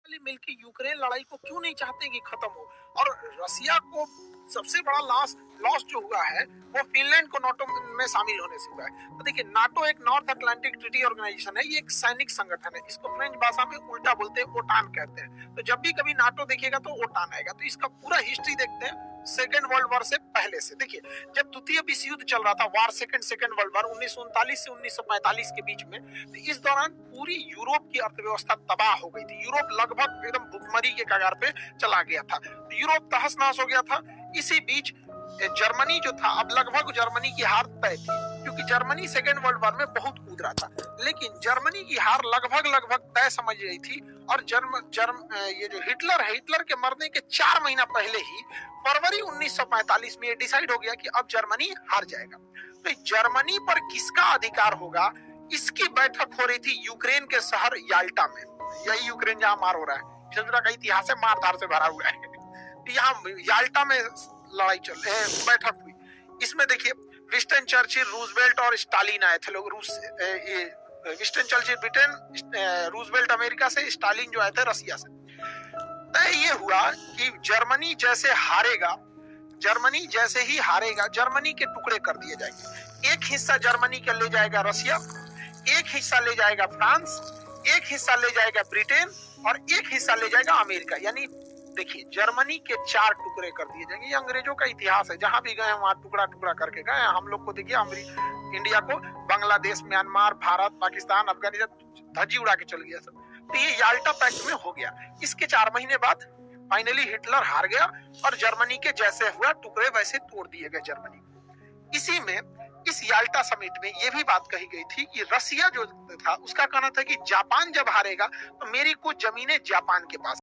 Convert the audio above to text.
मिलकर यूक्रेन लड़ाई को क्यों नहीं चाहते कि खत्म हो। और रसिया को सबसे बड़ा लॉस जो हुआ है वो फिनलैंड को नाटो में शामिल होने से हुआ है। तो देखिए, नाटो एक नॉर्थ अटलांटिक ट्रीटी ऑर्गेनाइजेशन है, ये एक सैनिक संगठन है। इसको फ्रेंच भाषा में उल्टा बोलते हैं, ओटान कहते हैं। तो जब भी कभी नाटो देखिएगा तो ओटान आएगा। तो इसका पूरा हिस्ट्री देखते हैं सेकेंड वर्ल्ड वॉर से पहले से। देखिए, जब द्वितीय विश्व युद्ध चल रहा था, वार सेकेंड वर्ल्ड वॉर 1939 से 1945 के बीच में, तो इस दौरान पूरी यूरोप की अर्थव्यवस्था तबाह हो गई थी। यूरोप लगभग एकदम भुखमरी के कगार पे चला गया था। तो यूरोप तहस नहस हो गया था। इसी बीच जर्मनी जो था, अब लगभग जर्मनी की हार तय थी, क्योंकि जर्मनी सेकेंड वर्ल्ड वॉर में बहुत कूद रहा था। लेकिन जर्मनी की हार लगभग तय समझ रही थी। और ये जो हिटलर के मरने के 4 महीना पहले ही फरवरी 1945 में ये डिसाइड हो गया कि अब जर्मनी हार जाएगा। तो जर्मनी पर किसका अधिकार होगा, इसकी बैठक हो रही थी यूक्रेन के शहर याल्टा में। यही यूक्रेन जहां मार हो रहा है, चंद्रा का इतिहास है, मार धार से भरा हुआ है। यहाँ याल्टा में लड़ाई चल रही है, बैठक हुई। इसमें देखिए, विंस्टन चर्चिल, रूजवेल्ट और स्टालिन आए थे लोग। Winston Churchill Britain, Roosevelt America से, स्टालिन जो आए थे रसिया से। तय ये हुआ कि जर्मनी जैसे ही हारेगा, जर्मनी के टुकड़े कर दिए जाएंगे। एक हिस्सा जर्मनी का ले जाएगा रसिया, एक हिस्सा ले जाएगा फ्रांस, एक हिस्सा ले जाएगा ब्रिटेन और एक हिस्सा ले जाएगा अमेरिका। यानी देखिए, जर्मनी के 4 टुकड़े कर दिए जाएंगे। ये अंग्रेजों का इतिहास है, जहां भी गए वहां टुकड़ा करके गए। हम लोग को देखिए, इंडिया को बांग्लादेश, म्यांमार, भारत, पाकिस्तान, अफगानिस्तान धज्जी उड़ा के चल गया सब। तो ये याल्टा पैक्ट में हो गया। इसके 4 महीने बाद फाइनली हिटलर हार गया और जर्मनी के जैसे हुआ टुकड़े वैसे तोड़ दिए गए जर्मनी। इसी में, इस याल्टा समिट में यह भी बात कही गई थी कि रसिया जो था उसका कहना था कि जापान जब हारेगा तो मेरी कुछ जमीनें जापान के पास